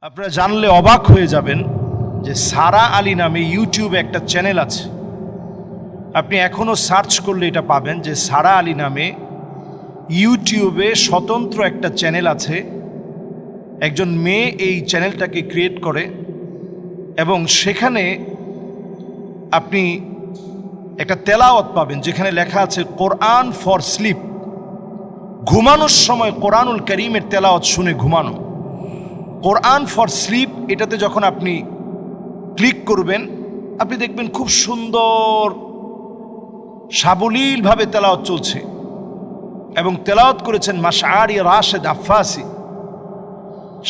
আপনারা জানলে অবাক হয়ে যাবেন যে সারা আলী নামে ইউটিউবে একটা চ্যানেল আছে। আপনি এখনও সার্চ করলে এটা পাবেন যে সারা আলী নামে ইউটিউবে স্বতন্ত্র একটা চ্যানেল আছে। একজন মেয়ে এই চ্যানেলটাকে ক্রিয়েট করে এবং সেখানে আপনি একটা তেলাওয়াত পাবেন যেখানে লেখা আছে কোরআন ফর স্লিপ। ঘুমানোর সময় কোরআনুল কারীমের তেলাওয়াত শুনে ঘুমানো। কোরআন ফর স্লিপ এটাতে যখন আপনি ক্লিক করবেন আপনি দেখবেন খুব সুন্দর সাবলীলভাবে তেলাওয়াত চলছে এবং তেলাওয়াত করেছেন মাশআরি রাশেদ আফফাসি।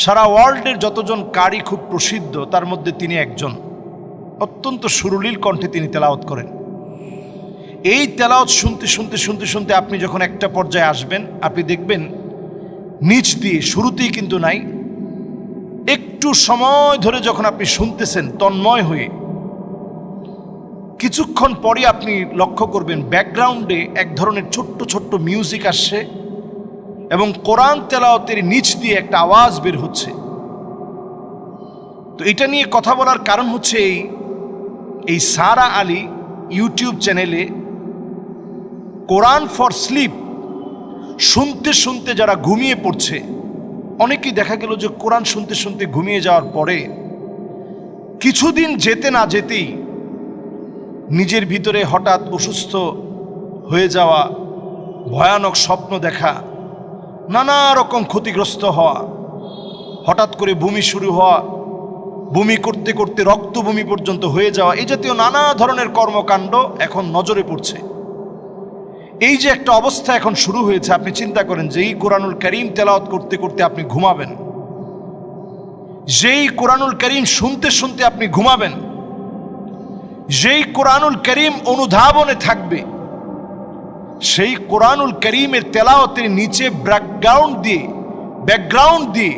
সারা ওয়ার্ল্ডের যতজন কারি খুব প্রসিদ্ধ তার মধ্যে তিনি একজন। অত্যন্ত সুরলীল কণ্ঠে তিনি তেলাওয়াত করেন। এই তেলাওয়াত শুনতে শুনতে শুনতে শুনতে আপনি যখন একটা পর্যায়ে আসবেন আপনি দেখবেন নিচ দিয়ে, শুরুতেই কিন্তু নাই, একটু সময় ধরে যখন আপনি শুনতেছেন তন্ময় হয়ে, কিছুক্ষণ পরে আপনি লক্ষ্য করবেন ব্যাকগ্রাউন্ডে এক ধরনের ছোট্ট ছোট্ট মিউজিক আসছে এবং কোরআন তেলাওয়াতের নিচ দিয়ে একটা আওয়াজ বের হচ্ছে। তো এটা নিয়ে কথা বলার কারণ হচ্ছে এই সারা আলী ইউটিউব চ্যানেলে কোরআন ফর স্লিপ শুনতে শুনতে যারা ঘুমিয়ে পড়ছে, অনেকেই দেখা গেল যে কোরআন শুনতে শুনতে ঘুমিয়ে যাওয়ার পরে কিছুদিন যেতে না যেতেই নিজের ভিতরে হঠাৎ অসুস্থ হয়ে যাওয়া, ভয়ানক স্বপ্ন দেখা, নানা রকম ক্ষতিগ্রস্ত হওয়া, হঠাৎ করে বমি শুরু হওয়া, বমি করতে করতে রক্ত বমি পর্যন্ত হয়ে যাওয়া, এই জাতীয় নানা ধরনের কর্মকাণ্ড এখন নজরে পড়ছে। এই যে একটা অবস্থা এখন শুরু হয়েছে, আপনি চিন্তা করেন যে এই কোরআনুল কারীম তেলাওয়াত করতে করতে আপনি ঘুমাবেন, যেই কোরআনুল কারীম শুনতে শুনতে আপনি ঘুমাবেন, যেই কোরআনুল কারীম অনুধাবনে থাকবে, সেই কোরআনুল কারীমের তেলাওয়াতের নিচে ব্যাকগ্রাউন্ড দিয়ে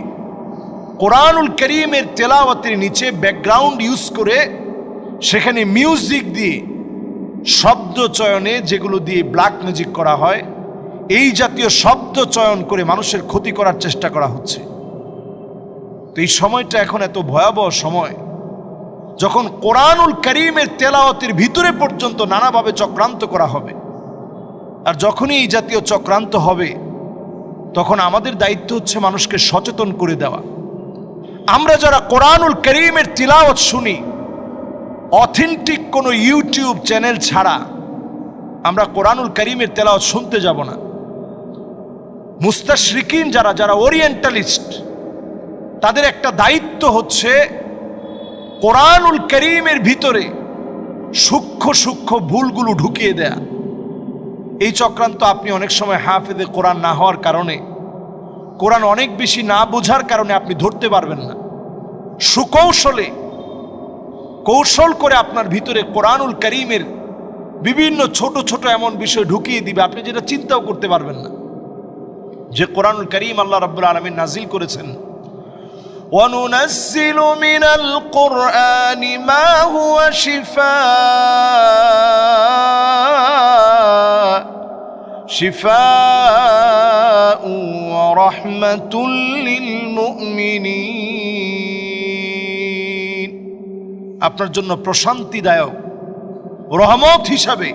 কোরআনুল কারীমের তেলাওয়াতের নিচে ব্যাকগ্রাউন্ড ইউজ করে সেখানে মিউজিক দিয়ে, শব্দ চয়নে যেগুলো দিয়ে ব্ল্যাক ম্যাজিক করা হয়, এই জাতীয় শব্দ চয়ন করে মানুষের ক্ষতি করার চেষ্টা করা হচ্ছে। তো এই সময়টা এখন এত ভয়াবহ সময় যখন কোরআনুল কারীমের তেলাওয়াতের ভিতরে পর্যন্ত নানাভাবে চক্রান্ত করা হবে। আর যখনই এই জাতীয় চক্রান্ত হবে তখন আমাদের দায়িত্ব হচ্ছে মানুষকে সচেতন করে দেওয়া। আমরা যারা কোরআনুল কারীমের তিলাওয়াত শুনি, অথেন্টিক কোনো ইউটিউব চ্যানেল ছাড়া আমরা কোরআনুল কারীমের তেলাওয়াত শুনতে যাব না। মুস্তাশরিকিন যারা ওরিয়েন্টালিস্ট, তাদের একটা দায়িত্ব হচ্ছে কোরআনুল কারীমের ভিতরে সূক্ষ্ম সূক্ষ্ম ভুলগুলো ঢুকিয়ে দেয়া। এই চক্রান্ত আপনি অনেক সময় হাফেজে কোরআন না হওয়ার কারণে, কোরআন অনেক বেশি না বোঝার কারণে আপনি ধরতে পারবেন না। কৌশল করে আপনার ভিতরে কোরআনুল কারীমের বিভিন্ন ছোট ছোট এমন বিষয় ঢুকিয়ে দিবে আপনি যেটা চিন্তাও করতে পারবেন না। যে কোরআনুল কারীম আল্লাহ রাব্বুল আলামিন নাজিল করেছেন, وَنُنَزِّلُ مِنَ الْقُرْآنِ مَا هُوَ شِفَاءٌ وَرَحْمَةٌ لِّلْمُؤْمِنِينَ। আপনার জন্য প্রশান্তিদায়ক, রহমত হিসাবে,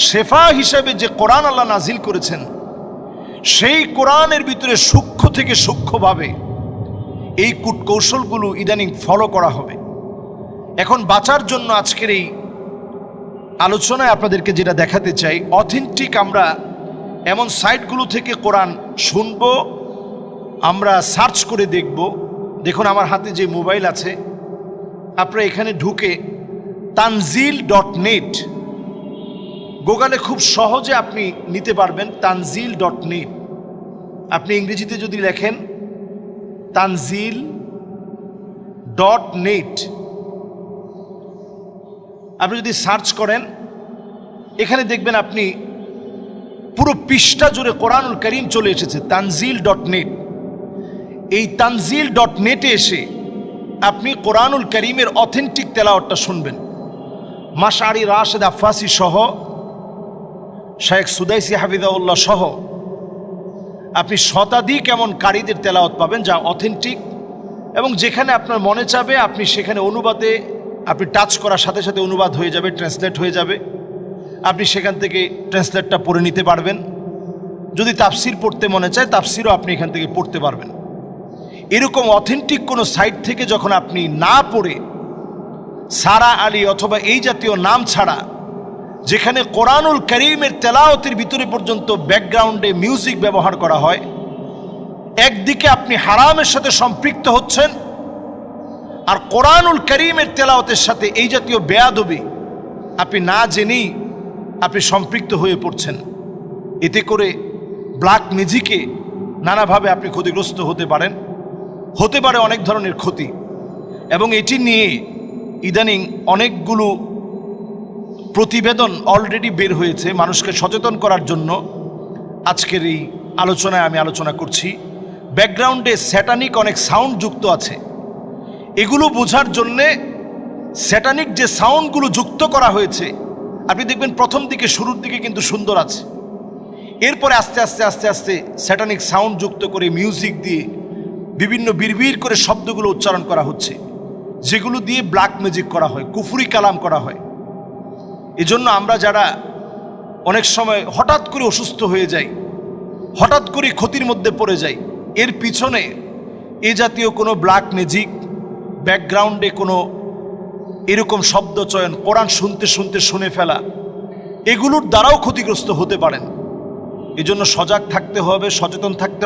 শেফা হিসাবে যে কোরআন আল্লাহ নাজিল করেছেন, সেই কোরআনের ভিতরে সূক্ষ্ম থেকে সূক্ষ্মভাবে এই কূটকৌশলগুলো ইদানিং ফলো করা হবে। এখন বাঁচার জন্য আজকের এই আলোচনায় আপনাদেরকে যেটা দেখাতে চাই, অথেন্টিক আমরা এমন সাইটগুলো থেকে কোরআন শুনবো, আমরা সার্চ করে দেখব। দেখুন আমার হাতে যে মোবাইল আছে, আপনারা এখানে ঢুকে তানজিল.net গুগলে খুব সহজে আপনি নিতে পারবেন। তানজিল.net আপনি ইংরেজিতে যদি লেখেন তানজিল.net, আপনি যদি সার্চ করেন এখানে দেখবেন আপনি পুরো পৃষ্ঠা জুড়ে কোরআনুল কারীম চলে এসেছে। তানজিল.net, এই তানজিল.net এসে আপনি কোরআনুল কারীমের অথেন্টিক তেলাওয়াতটা শুনবেন। মাশআরি রাশেদ আফফাসি সহ, শায়েখ সুদাইসি হাফিজাহুল্লাহ সহ আপনি শতাধিক এমন কারীদের তেলাওয়াত পাবেন যা অথেন্টিক এবং যেখানে আপনার মনে চাবে আপনি সেখানে অনুবাদে আপনি টাচ করার সাথে সাথে অনুবাদ হয়ে যাবে, ট্রান্সলেট হয়ে যাবে। আপনি সেখান থেকে ট্রান্সলেটটা পড়ে নিতে পারবেন। যদি তাফসির পড়তে মনে চায় তাফসিরও আপনি এখান থেকে পড়তে পারবেন। এরকম অথেন্টিক কোনো সাইট থেকে যখন আপনি না পড়ে সারা আলী অথবা এই জাতীয় নাম ছাড়া, যেখানে কোরআনুল কারীমের তেলাওয়াতের ভিতরে পর্যন্ত ব্যাকগ্রাউন্ডে মিউজিক ব্যবহার করা হয়, একদিকে আপনি হারামের সাথে সম্পৃক্ত হচ্ছেন, আর কোরআনুল কারীমের তেলাওয়াতের সাথে এই জাতীয় বেয়াদবি আপনি না জেনেই আপনি সম্পৃক্ত হয়ে পড়ছেন। এতে করে ব্ল্যাক মিউজিকে নানাভাবে আপনি ক্ষতিগ্রস্ত হতে পারেন, হতে পারে অনেক ধরনের ক্ষতি। এবং এটি নিয়ে ইদানিং অনেকগুলো প্রতিবেদন অলরেডি বের হয়েছে মানুষকে সচেতন করার জন্য। আজকের এই আলোচনায় আমি আলোচনা করছি। ব্যাকগ্রাউন্ডে স্যাটানিক অনেক সাউন্ড যুক্ত আছে, এগুলো বোঝার জন্যে স্যাটানিক যে সাউন্ডগুলো যুক্ত করা হয়েছে আপনি দেখবেন প্রথম দিকে শুরুর দিকে কিন্তু সুন্দর আছে, এরপরে আস্তে আস্তে আস্তে আস্তে স্যাটানিক সাউন্ড যুক্ত করে মিউজিক দিয়ে বিভিন্ন বিড়বিড় করে শব্দগুলো উচ্চারণ করা হচ্ছে, যেগুলো দিয়ে ব্ল্যাক ম্যাজিক করা হয়, কুফরি কালাম করা হয়। এজন্য আমরা যারা অনেক সময় হঠাৎ করে অসুস্থ হয়ে যাই, হঠাৎ করে ক্ষতির মধ্যে পড়ে যাই, এর পিছনে এ জাতীয় কোনো ব্ল্যাক ম্যাজিক, ব্যাকগ্রাউন্ডে কোনো এরকম শব্দ চয়ন, কোরআন শুনতে শুনতে শুনে ফেলা, এগুলোর দ্বারাও ক্ষতিগ্রস্ত হতে পারেন। এজন্য সজাগ থাকতে হবে, সচেতন থাকতে